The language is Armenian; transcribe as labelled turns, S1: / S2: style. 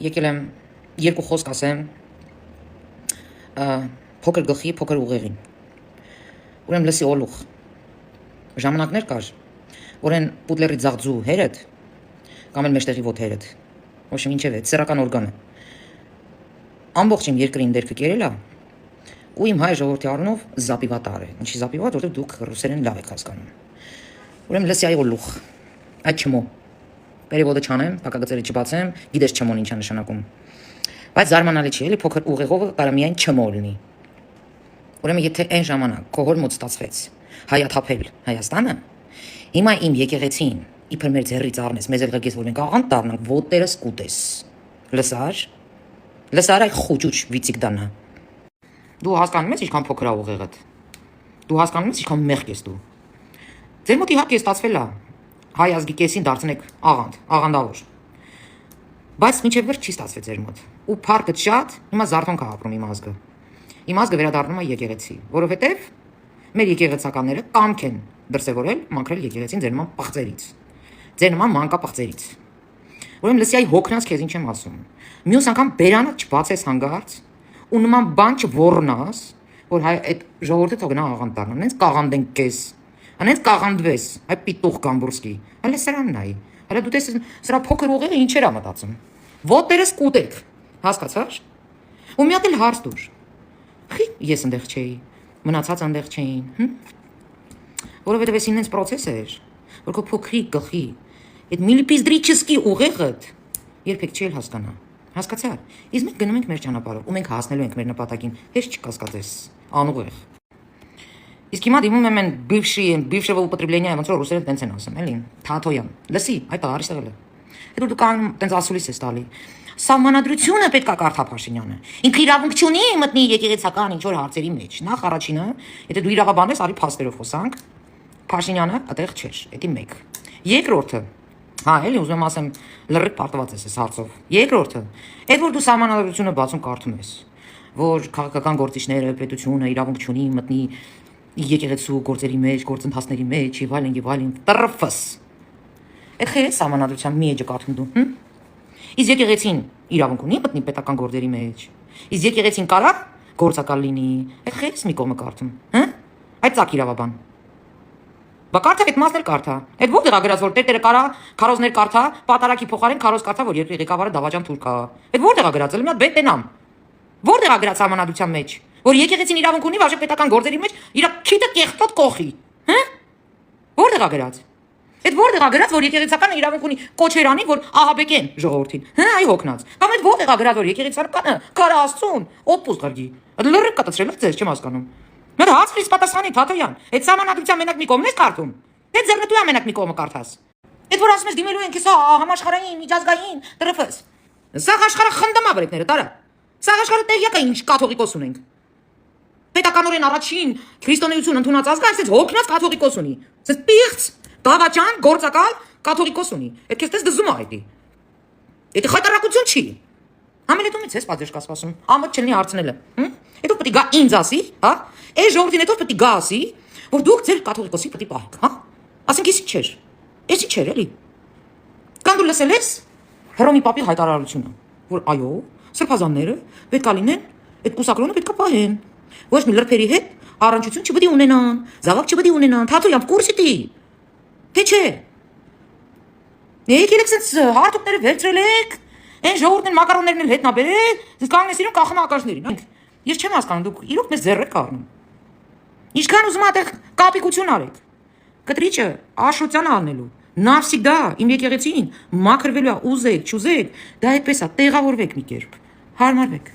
S1: եկել եմ երկու խոսք ասեմ փոքր գլխի, փոքր ուղեղին։ Ուրեմն լսի օլուխ։ Ժամանակներ կար, որ են պուտլերի ձաղձու հերդ կամ էլ մեջտեղի ոտ հերդ, ոչ ինչև է, սեռական օրգանը։ Ամբողջ իմ երկրին դերքը կերել է, ու իմ հայ ժողովրդի առնով զապիվատար է։ Ինչի զապիվատ, որտեղ դուք ռուսերեն լավ եք հասկանում։ Ուրեմն լսի այ օլուխ, այդ չմո։ Պերևոդը չանեմ, փակագծերը չբացեմ, գիտես չմոն ինչ է նշանակում։ Բայց զարմանալի չի, էլի փոքր ուղեղով կարա միայն չմո լինի։ Ուրեմն եթե այն ժամանակ քո հոր մոտ ստացվեց հայաթափել Հայաստանը, հիմա իմ եկեղեցին իբր մեր ձեռից առնես, մեզ էլ ղեկես, որ մենք աղանդ դառնանք, ոտերս կուտես։ Լսար այ խուճուճ վիցիկ դանա։ Դու հասկանում ես ինչքան փոքր է ուղեղդ։ Դու հասկանում ես ինչքան մեղք ես դու։ Ձեր մոտ իհարկե ստացվել է հայ ազգի կեսին դարձնեք աղանդավոր։ Բայց մինչև վերջ չի ստացվել ձեր մոտ։ Ու փառքը շատ, հիմա զարթոնք է ապրում իմ ազգը։ Իմ ազգը վերադառնում է եկեղեցի, որովհետև մեր եկեղեցականները կամք են դրսևորել մաքրել եկեղեցին ձեր նման պղծերից։ Ձեր նման մանկապղծերից։ Ուրեմն լսի այ հոգնած քեզ ինչ եմ ասում։ Մյուս անգամ բերանը չբացես հանգարց ու նման բան չոռնաս, որ հայ այդ ժողովուրդը թողնա աղանդ դառնա, նենց կաղանդենք քեզ։ Անենց կաղանդվես, այ պիտուղ Գամբուրսկի։ Հələ սրանն է։ Հələ դու տես սրա փոքր ուղեղը ինչեր է մտածում։ Ոտերս կուտեք, հասկացա՞ր։ Ու մի հատ էլ հարց դուր։ Խի ես այնտեղ չէի, մնացած այնտեղ չէին, որովհետև էս ինձ process էր, որ քո փոքրիկ գլխի այդ միլիպիզդրիչսկի ուղեղդ երբեք չի հասկանա։ Հասկացա՞ր։ Իսկ մենք գնում ենք մեր ճանապարհով ու մենք հասնելու ենք մեր նպատակին, հեշտ չկասկածես, անուղեղ։ Իսկ հիմա դիմում եմ բывшего употребления, ոնց որ ռուսերեն տենց են ասում, էլի, թաթոյան։ Լսի, այդ արիստեղել է։ Հետո դու կան տենց ասուլիս ես տալի։ Սահմանադրությունը պետք է կարդա Փաշինյանը։ Ինքը իրավունք չունի մտնի եկեղեցական ինչ որ հարցերի մեջ։ Նախ առաջինը, եթե դու իրավաբան ես, արի փաստերով խոսանք։ Փաշինյանը այդտեղ չէր, դա մեկ։ Երկրորդը, հա, էլի ուզում եմ ասեմ, լրիվ պարտված ես այս հարցով։ Երկրորդը, այդ որ դու սահմանադրությունը բացում կարդում ես, որ քաղաքական գործիչները, պետությունը իրավունք չունի մտնի եկեղեցու գործերի մեջ, գործընթացների մեջ, եւ այլն, տրֆս։ Այդ խե սահմանադրության մի էջը կարդում դու, Իսկ եկեղեցին իրավունք ունի մտնի պետական գործերի մեջ։ Իսկ եկեղեցին կարա գործակալ լինի։ Այդ խես մի կողմը կարդում, հա? Այդ ցակ իրավաբան։ Բա կարդա այդ մասն էլ կարդա։ Այդ որտեղ է գրած որ տերերը կարա քարոզներ կարդա, պատարակի փոխարեն քարոզ կարդա, որ ղեկավարը Դավաճան Թուրք է։ Այդ որտեղ է գրած, էլ մի հատ բետ տենամ։ Որտեղ է գրած սահմանադրության մեջ, որ եկեղեցին իրավունք ունի վարժե պետական գործերի մեջ իր քիթը կեղտոտ կողի, հա? Որտեղ է գրած։ Այդ որտեղ է գրած, որ եկեղեցականը իրավունք ունի կոչեր անի, որ ահաբեկեն ժողովրդին։ Հա, այ հոգնած։ Կամ այդ որտեղ է գրած, որ եկեղեցականը կարա Աստծուն օպուս գրգի։ Լրիվ կտցրել ձեզ չեմ հասկանում։ Մեր հացրից պատասխանի Թաթոյան։ Այդ սահմանադրության մենակ մի կողմն ես կարդում։ Դե ձեռնտու է մենակ մի կողմը կարդաս։ Այդ որ ասում ես դիմելու ենք հեսա համաշխարհային, միջազգային, տրֆս։ Սա աշխարհը խնդամա բրեկները տարա։ Սա աշխարհը տեղյակ է ինչ կաթողիկոս ունենք։ Պետականորեն առաջին քրիստոնեություն ընդունած ազգը այսպես հոգնած կաթողիկոս ունի։ Այսպես պիղծ Դավաճան գործակալ կաթողիկոս ունի։ Այդ քեզ դες դզում է այդի։ Դա խայտարակություն չի։ Համելետումից ես պատժ կասպասում։ Ամոթ չլինի հարցնելը, հմ։ Հետո պետք է գա ինձ ասի, հա։ Այս ժողովրդին հետո պետք է գա ասի, որ դուք ձեր կաթողիկոսի պետք է պահեք, հա։ Ասենք էսի չէր։ Էսի չէր էլի։ Կան դու լսել ես Հռոմի պապի հայտարարությունը, որ այո, սրբազանները պետք է լինեն, այդ կուսակրոնը պետք է պահեն։ Ոչ մի լրբերի հետ առնչություն չպետք է ունենան, զավակ չպետք է ունենան, Թաթոյան կուրսի դի։ Թե չէ։ Եկեք sense հարթուկները վերցրել եք, այն ժողովուրդն մակարոններն էլ հետնաբերել, կանգնես իրոք կախնակաշներին։ Ես չեմ հասկանում, դուք իրոք մեզ ձեռ եք առնում։ Ինչքան ուզում եք կապիկություն արեք։ Կտրիչը աշոտյան անելու։ Նավսիգդա իմ եկեղեցին մաքրվելու է, ուզեք, չուզեք, դա այդպես է, տեղավորվեք մի կերպ։ Հարմարվեք։